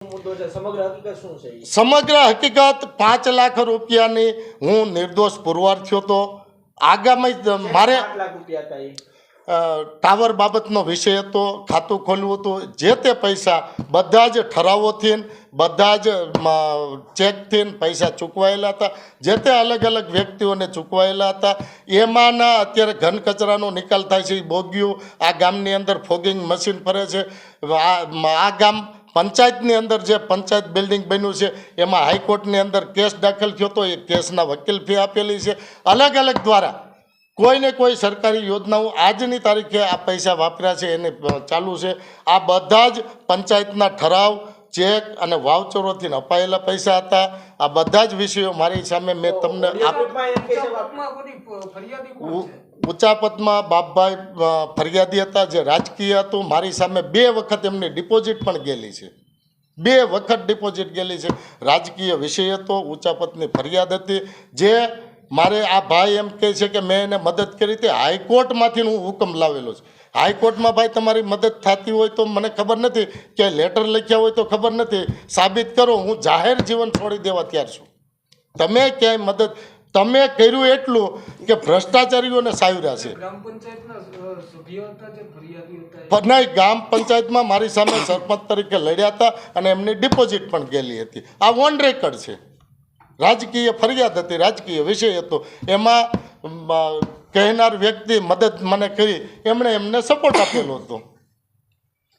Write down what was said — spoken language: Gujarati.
મુદ્દો છે, સમગ્ર હકીકત શું છે? સમગ્ર હકીકત 5 લાખ રૂપિયાની હું નિર્દોષ પુરવાર થયો તો આગામી મારે 8 લાખ રૂપિયા હતા એ. ટાવર બાબતનો વિષય હતો, ખાતું ખોલવું હતું, જે તે પૈસા બધા જ ઠરાવોથી બધા જ ચેકથી પૈસા ચૂકવાયેલા હતા, જે તે અલગ અલગ વ્યક્તિઓને ચૂકવાયેલા હતા. એમાંના અત્યારે ઘન કચરાનો નિકાલ થાય છે, બોગીઓ આ ગામની અંદર ફોગિંગ મશીન ફરે છે. આ ગામ પંચાયતની અંદર જે પંચાયત બિલ્ડિંગ બન્યું છે એમાં હાઈકોર્ટની અંદર કેસ દાખલ થયો હતો, એ કેસના વકીલ ફી આપેલી છે. અલગ અલગ દ્વારા કોઈને કોઈ સરકારી યોજનાઓ આજની તારીખે આ પૈસા વાપર્યા છે એને ચાલુ છે. આ બધા જ પંચાયતના ઠરાવ, ચેક અને વાઉચરોથી અપાયેલા પૈસા હતા. આ બધા જ વિષયો મારી સામે મેં તમને ઉચાપતમાં બાપભાઈ ફરિયાદી હતા, જે રાજકીય હતું. મારી સામે 2 વખત એમની ડિપોઝિટ પણ ગયેલી છે, 2 વખત ડિપોઝિટ ગયેલી છે. રાજકીય વિષય હતો, ઉચાપતની ફરિયાદ હતી. જે મારે આ ભાઈ એમ કહે છે કે મેં એને મદદ કરી હતી, હાઈકોર્ટમાંથી હું હુકમ લાવેલો છું. હાઈકોર્ટમાં ભાઈ તમારી મદદ થતી હોય તો મને ખબર નથી, કે લેટર લખ્યા હોય તો ખબર નથી, સાબિત કરો. હું જાહેર જીવન છોડી દેવા તૈયાર છું. તમે ક્યાંય મદદ તમે કર્યું એટલું કે ભ્રષ્ટાચારીઓને સાવ્યા છે. નહીં, ગ્રામ પંચાયતમાં મારી સામે સરપંચ તરીકે લડ્યા હતા અને એમની ડિપોઝિટ પણ ગયેલી હતી. આ ઓન રેકર્ડ છે. રાજકીય ફરિયાદ હતી, રાજકીય વિષય હતો. એમાં કહેનાર વ્યક્તિ મદદ મને કરી, એમણે એમને સપોર્ટ આપેલો હતો.